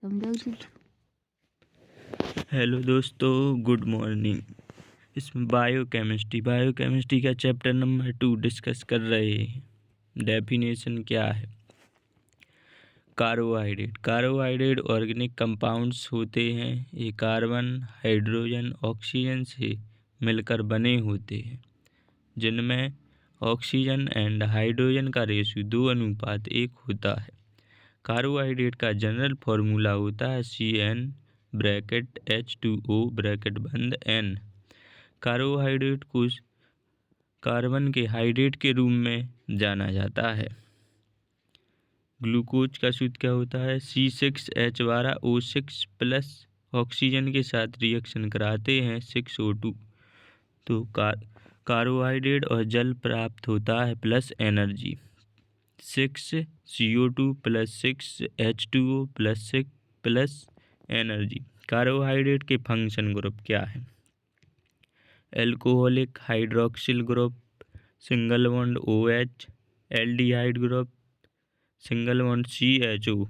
समझाओ चित्र। हेलो दोस्तों, गुड मॉर्निंग। इसमें बायोकेमिस्ट्री का चैप्टर नंबर 2 डिस्कस कर रहे हैं। डेफिनेशन क्या है? कार्बोहाइड्रेट ऑर्गेनिक कंपाउंड्स होते हैं। ये कार्बन, हाइड्रोजन, ऑक्सीजन से मिलकर बने होते हैं, जिनमें ऑक्सीजन एंड हाइड्रोजन का रेशियो 2:1 होता है। कार्बोहाइड्रेट का जनरल फॉर्मूला होता है CN ब्रैकेट H2O ब्रैकेट बंद N। कार्बोहाइड्रेट को कार्बन के हाइड्रेट के रूप में जाना जाता है। ग्लूकोज का सूत्र क्या होता है? C6H12O6 प्लस ऑक्सीजन के साथ रिएक्शन कराते हैं 6O2, तो कार्बोहाइड्रेट और जल प्राप्त होता है plus energy 6CO2 plus 6H2O plus 6 plus energy. Carbohydrate के फंक्शन ग्रुप क्या है? Alcoholic hydroxyl group, single bond OH, aldehyde group, single bond CHO,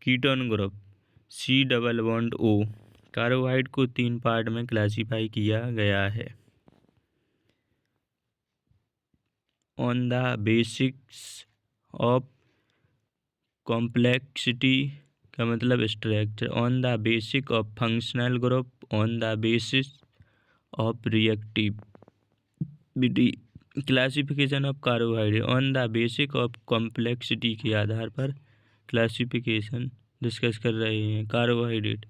ketone group C double bond O। Carbohydrate को 3 पार्ट में क्लासिफाई किया गया है। On the basics of complexity का मतलब structure, on the basic of functional group, on the basis of reactivity. Classification of carbohydrate on the basic of complexity के आधार पर classification discuss कर रहे हैं। कार्बोहाइड्रेट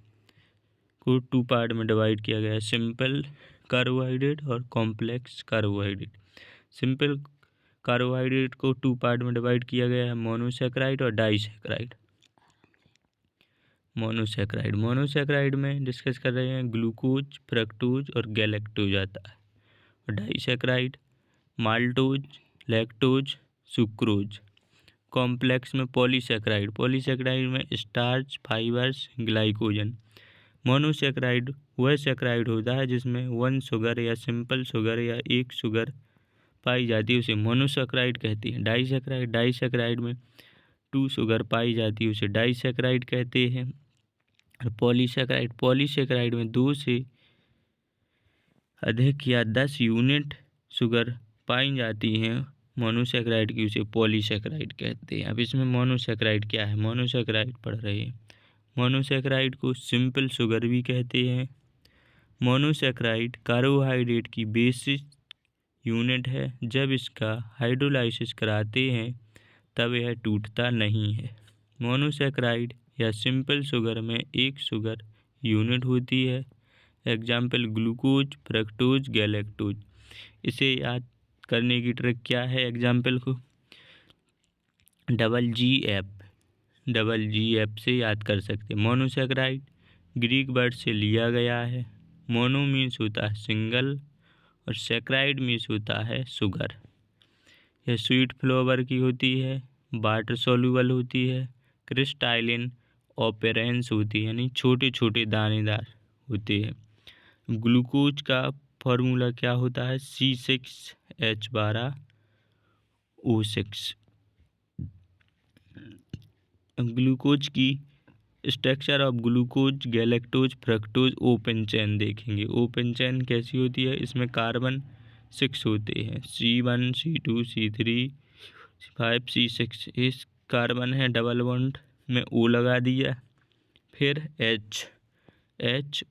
को 2 पार्ट में डिवाइड किया गया है, सिंपल कार्बोहाइड्रेट और कॉम्प्लेक्स कार्बोहाइड्रेट। सिंपल कार्बोहाइड्रेट को 2 पार्ट में डिवाइड किया गया है, मोनोसैकेराइड और डाइसैकेराइड। मोनोसैकेराइड में डिस्कस कर रहे हैं ग्लूकोज, फ्रक्टोज और गैलेक्टोज आता है। और disaccharide maltose, lactose, sucrose. Complex में पॉलीसैकेराइड में स्टार्च, फाइबर्स, ग्लाइकोजन। मोनोसैकेराइड वह सैकेराइड होता है जिसमें 1 शुगर या सिंपल शुगर या एक शुगर पाई जाती है, उसे मोनोसैकेराइड कहते हैं। डाइसैकेराइड में 2 शुगर पाई जाती है, उसे डाइसैकेराइड कहते हैं। और पॉलीसैकेराइड में 2 से अधिक या 10 यूनिट शुगर पाई जाती हैं मोनोसैकेराइड की, उसे पॉलीसैकेराइड कहते हैं। अब इसमें मोनोसैकेराइड क्या है? मोनोसैकेराइड पढ़ रहे हैं। मोनोसैकेराइड को सिंपल शुगर भी कहते हैं। मोनोसैकेराइड कार्बोहाइड्रेट की बेसिस यूनिट है। जब इसका हाइड्रोलाइसिस कराते हैं तब यह टूटता नहीं है। मोनोसैकेराइड या सिंपल शुगर में एक शुगर यूनिट होती है। Example glucose, fructose, galactose. इसे याद करने की ट्रिक क्या है? एग्जाम्पल को GF से याद कर सकते हैं। मोनोसैकेराइड ग्रीक वर्ड से लिया गया है। मोनो मीन्स होता है सिंगल और सैकेराइड मीन्स होता है शुगर। यह स्वीट फ्लेवर की होती है, वाटर सॉल्युबल होती है, क्रिस्टालिन ऑपेरेंस होती है, यानी छोटे छोटे दानेदार होते हैं। ग्लूकोज का फॉर्मूला क्या होता है? C6H12O6। ग्लूकोज की structure of glucose, galactose, fructose open chain देखेंगे। ओपन चेन कैसी होती है? इसमें कार्बन 6 होते हैं, C1, C2, C3, C5, C6। इस कार्बन है डबल बॉन्ड में O लगा दिया, फिर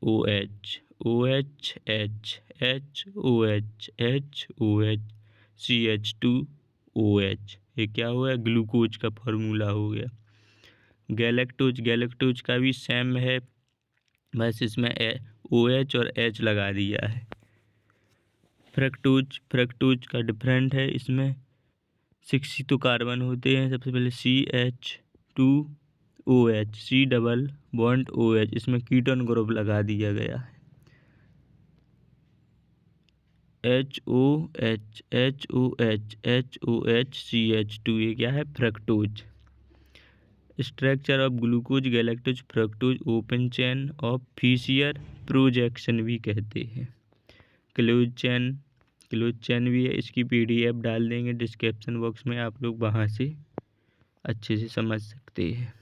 OH, CH2OH। ये क्या हुआ? ग्लूकोज का फॉर्मूला हो गया। गैलेक्टोज का भी सेम है, बस इसमें OH और H लगा दिया है। फ्रक्टोज का डिफरेंट है, इसमें 6 तो कार्बन होते हैं। सबसे पहले CH2OH, C double bond OH, इसमें कीटोन ग्रुप लगा दिया गया है। HOH, ये क्या है? Fructose. Structure of glucose, galactose, fructose open chain of Fischer projection भी कहते हैं। क्लोज चेन भी है। इसकी PDF डाल देंगे डिस्क्रिप्शन बॉक्स में, आप लोग वहाँ से अच्छे से समझ सकते हैं।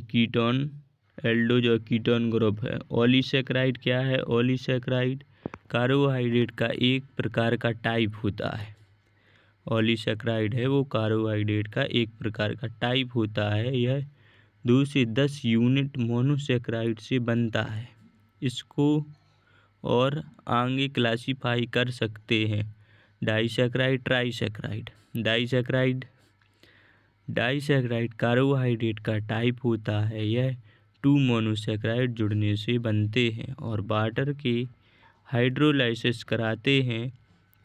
कीटोन एल्डोज और कीटोन ग्रुप है। ओलिसैकेराइड क्या है? ओलिसैकेराइड कार्बोहाइड्रेट का एक प्रकार का टाइप होता है। ओलिसैकेराइड है वो कार्बोहाइड्रेट का एक प्रकार का टाइप होता है। यह 2 से 10 यूनिट मोनोसैकेराइड से बनता है। इसको और आगे क्लासीफाई कर सकते हैं डाइसैकेराइड, ट्राइसैकेराइड। डाइसैकेराइड कार्बोहाइड्रेट का टाइप होता है। यह 2 मोनोसैकेराइड जुड़ने से बनते हैं और वाटर के हाइड्रोलाइसिस कराते हैं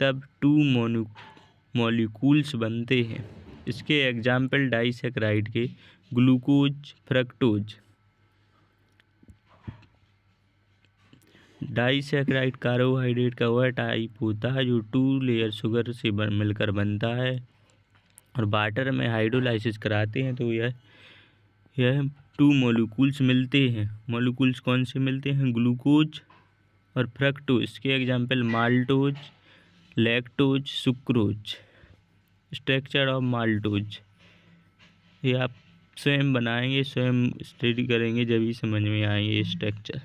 तब 2 मॉलिक्यूल्स बनते हैं। इसके एग्जाम्पल डाइसैकेराइड के ग्लूकोज, फ्रक्टोज। डाइसैकेराइड कार्बोहाइड्रेट का वह टाइप होता है जो 2 लेयर शुगर से मिलकर बनता है और वाटर में हाइड्रोलाइसिस कराते हैं तो यह 2 मॉलिक्यूल्स मिलते हैं। मॉलिक्यूल्स कौन से मिलते हैं? ग्लूकोज और फ्रक्टोज। इसके example maltose, lactose, sucrose. Structure of maltose ये आप स्वयं बनाएंगे, स्वयं स्टडी करेंगे जब ही समझ में आएंगे स्ट्रक्चर।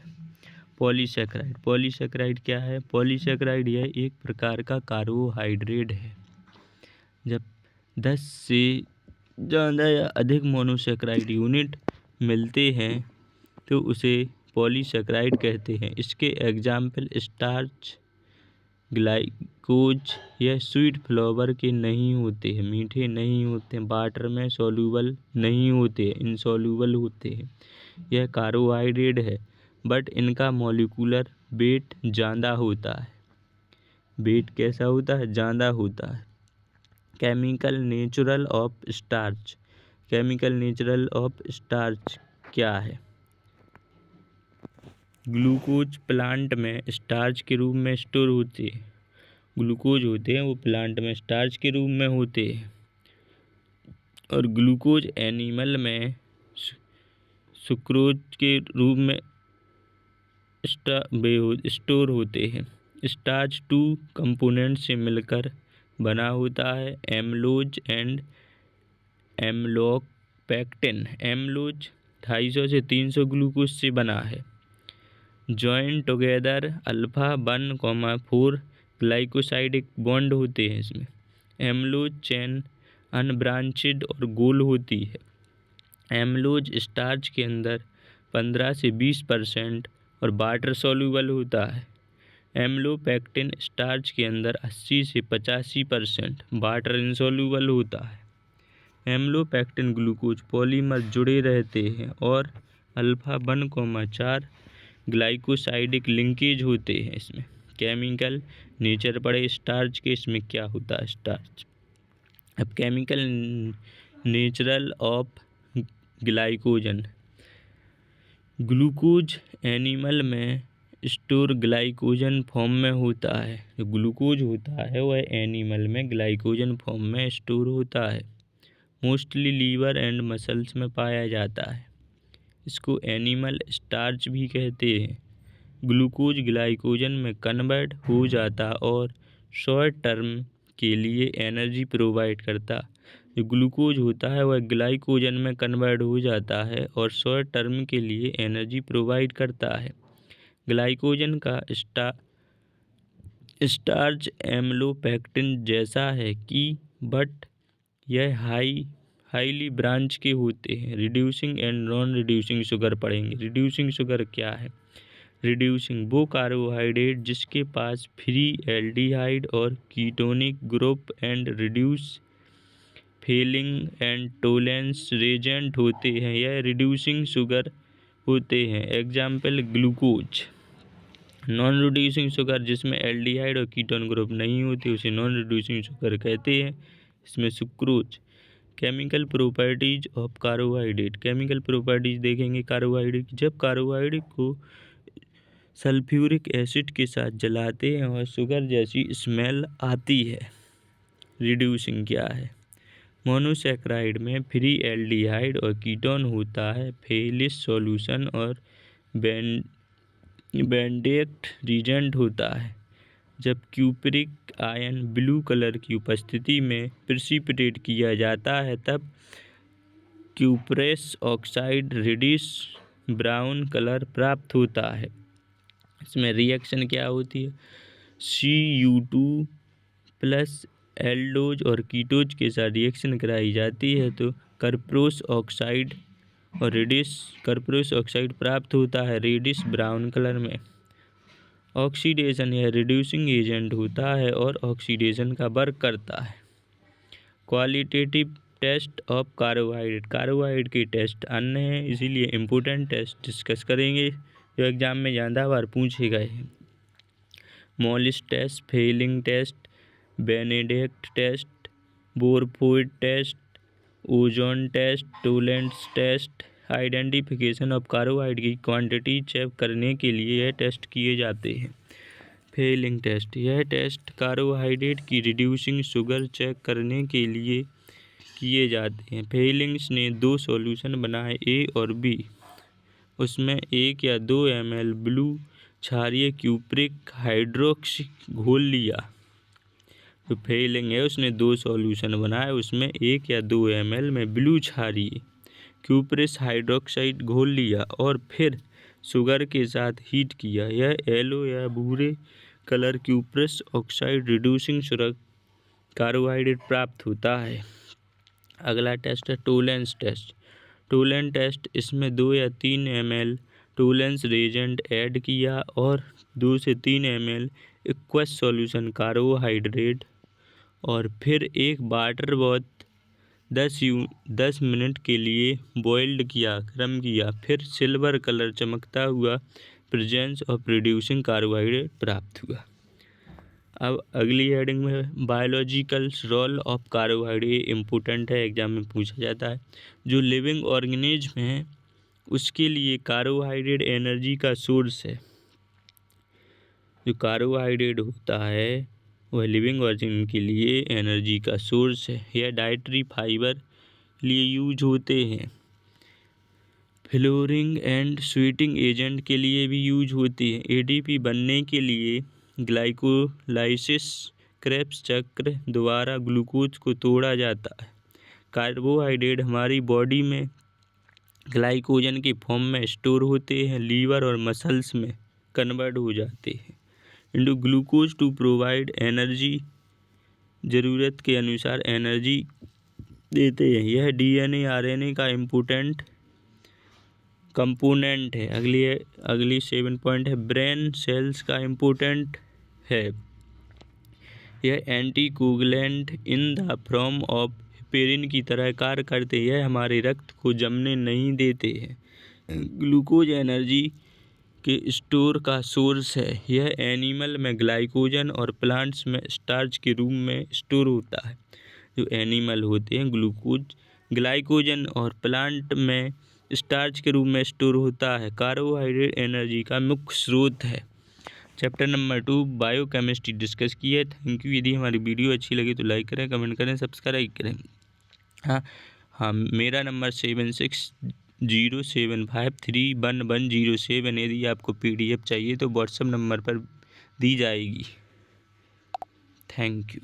पॉलीसैकेराइड क्या है? पॉलीसैकेराइड यह एक प्रकार का कार्बोहाइड्रेट है। जब 10 से ज़्यादा या अधिक मोनोसैकेराइड यूनिट मिलते हैं तो उसे पॉलीसैकेराइड कहते हैं। इसके एग्जाम्पल स्टार्च, ग्लाइकोज। यह स्वीट फ्लेवर के नहीं होते हैं, मीठे नहीं होते हैं, वाटर में सॉल्यूबल नहीं होते, इनसॉल्यूबल होते हैं। यह कार्बोहाइड्रेट है बट इनका मॉलिक्यूलर वेट ज़्यादा होता है। वेट कैसा होता है? ज़्यादा होता है। Chemical natural of starch. Chemical natural of starch क्या है? ग्लूकोज प्लांट में स्टार्च के रूप में स्टोर होते हैं। ग्लूकोज होते हैं वो प्लांट में स्टार्च के रूप में होते हैं और ग्लूकोज एनिमल में सुक्रोज के रूप में स्टोर होते हैं। स्टार्च 2 कंपोनेंट से मिलकर बना होता है, एमलोज एंड एम्लोपेक्टिन। एमलोज 250 से 300 ग्लूकोज से बना है। Join together alpha 1,4 glycosidic bond होते हैं इसमें। एमलोज चेन अनब्रांचेड और गोल होती है। एमलोज स्टार्च के अंदर 15 से 20% और वाटर सॉल्यूबल होता है। एम्लोपेक्टिन स्टार्च के अंदर 80 से 85% वाटर इनसॉल्यूबल होता है। एम्लोपेक्टिन ग्लूकोज पॉलीमर जुड़े रहते हैं और अल्फा 1,4 ग्लाइकोसाइडिक लिंकेज होते हैं इसमें। केमिकल नेचर पड़े स्टार्च के, इसमें क्या होता है स्टार्च। अब chemical natural of glycogen. Glucose animal में स्टोर ग्लाइकोजन फॉर्म में होता है। जो ग्लूकोज होता है वह एनिमल में ग्लाइकोजन फॉर्म में स्टोर होता है। मोस्टली लीवर एंड मसल्स में पाया जाता है। इसको एनिमल स्टार्च भी कहते हैं। ग्लूकोज ग्लाइकोजन में कन्वर्ट हो जाता और शॉर्ट टर्म के लिए एनर्जी प्रोवाइड करता। जो ग्लूकोज होता है वह ग्लाइकोजन में कन्वर्ट हो जाता है और शॉर्ट टर्म के लिए एनर्जी प्रोवाइड करता है। ग्लाइकोजन का स्टार्च एम्लोपेक्टिन जैसा है कि बट यह हाईली ब्रांच के होते हैं। Reducing and non reducing sugar पढ़ेंगे। रिड्यूसिंग शुगर क्या है? रिड्यूसिंग वो कार्बोहाइड्रेट जिसके पास फ्री एल्डिहाइड और ketonic group and reduce Fehling and Tollens reagent होते हैं, यह रिड्यूसिंग शुगर होते हैं। Example glucose. Non reducing sugar जिसमें एल्डिहाइड और कीटोन ग्रुप नहीं होते उसे नॉन रिड्यूसिंग शुगर कहते हैं। इसमें sucrose. Chemical properties of carbohydrate. Chemical properties देखेंगे कार्बोहाइड्रेट। जब कार्बोहाइड्रेट को सल्फ्यूरिक एसिड के साथ जलाते हैं और शुगर जैसी स्मेल आती है। रिड्यूसिंग क्या है? मोनोसैकेराइड में फ्री एल्डिहाइड और कीटोन होता है, फेलिस सॉल्यूशन और बैंडेक्ट रीजेंट होता है। जब क्यूपरिक आयन ब्लू कलर की उपस्थिति में प्रेसिपिटेट किया जाता है तब cuprous oxide reddish brown colour प्राप्त होता है। इसमें रिएक्शन क्या होती है, Cu2 प्लस एल्डोज और कीटोज के साथ रिएक्शन कराई जाती है तो कर्प्रोस ऑक्साइड और रेडिश कर्प्रोस ऑक्साइड प्राप्त होता है रेडिश ब्राउन कलर में। ऑक्सीडेशन यह रिड्यूसिंग एजेंट होता है और ऑक्सीडेशन का वर्क करता है। Qualitative test of carbohydrate, carbohydrate के टेस्ट अन्य हैं, इसीलिए इम्पोर्टेंट टेस्ट डिस्कस करेंगे जो एग्जाम में ज़्यादा बार पूछे गए हैं। Molisch test, Fehling test, Benedict test, Barfoed test, ozone test, Tollens test. Identification of carbohydrate की क्वांटिटी चेक करने के लिए यह टेस्ट किए जाते हैं। फेलिंग टेस्ट, यह टेस्ट कार्बोहाइड्रेट की रिड्यूसिंग शुगर चेक करने के लिए किए जाते हैं। फेलिंग्स ने 2 सॉल्यूशन बनाए A और B, उसमें 1 या 2 ml ब्लू क्षारीय क्यूप्रिक हाइड्रोक्सी घोल लिया। जो फेलिंग है उसने 2 सॉल्यूशन बनाए, उसमें 1 या 2 ml में ब्लू क्षारीय क्यूप्रिक हाइड्रोक्साइड घोल लिया और फिर शुगर के साथ हीट किया। यह येलो या भूरे colour cupric oxide reducing sugar carbohydrate प्राप्त होता है। अगला टेस्ट है टोलेंस टेस्ट। टोलेंस टेस्ट, इसमें 2 या 3 ml टोलेंस रेजेंट ऐड किया और 2 से 3 ml एक्वस सॉल्यूशन कार्बोहाइड्रेट और फिर एक वाटर बाथ 10 मिनट के लिए बॉइल्ड किया, गर्म किया, फिर सिल्वर कलर चमकता हुआ प्रेजेंस ऑफ रिड्यूसिंग कार्बोहाइड्रेट प्राप्त हुआ। अब अगली हेडिंग में biological role of carbohydrate important है, एग्जाम में पूछा जाता है। जो लिविंग ऑर्गेनिज्म है उसके लिए कार्बोहाइड्रेट एनर्जी का सोर्स है। जो कार्बोहाइड्रेट होता है वह लिविंग ऑर्गेनिज्म के लिए एनर्जी का सोर्स है। यह डाइटरी फाइबर लिए यूज होते हैं। फ्लोरिंग एंड स्वीटिंग एजेंट के लिए भी यूज होती है। ADP बनने के लिए ग्लाइकोलाइसिस क्रेब्स चक्र द्वारा ग्लूकोज को तोड़ा जाता है। कार्बोहाइड्रेट हमारी बॉडी में ग्लाइकोजन के फॉर्म में स्टोर होते हैं, लीवर और मसल्स में कन्वर्ट हो जाते हैं into glucose to provide energy, ज़रूरत के अनुसार एनर्जी देते हैं। यह DNA RNA का इम्पोर्टेंट कंपोनेंट है। अगली 7 पॉइंट है ब्रेन सेल्स का इम्पोर्टेंट है। यह anticoagulant in the form of heparin की तरह कार्य करते हैं। यह हमारे रक्त को जमने नहीं देते हैं। ग्लूकोज एनर्जी के स्टोर का सोर्स है। यह एनिमल में ग्लाइकोजन और प्लांट्स में स्टार्च के रूप में स्टोर होता है। जो एनिमल होते हैं ग्लाइकोजन और प्लांट में स्टार्च के रूप में स्टोर होता है। कार्बोहाइड्रेट एनर्जी का मुख्य स्रोत है। चैप्टर नंबर 2 बायोकेमिस्ट्री डिस्कस की है। Thank you. यदि हमारी वीडियो अच्छी लगी तो लाइक करें, कमेंट करें, सब्सक्राइब करें। हाँ, मेरा नंबर 7607531107। यदि आपको PDF चाहिए तो व्हाट्सएप नंबर पर दी जाएगी। Thank you.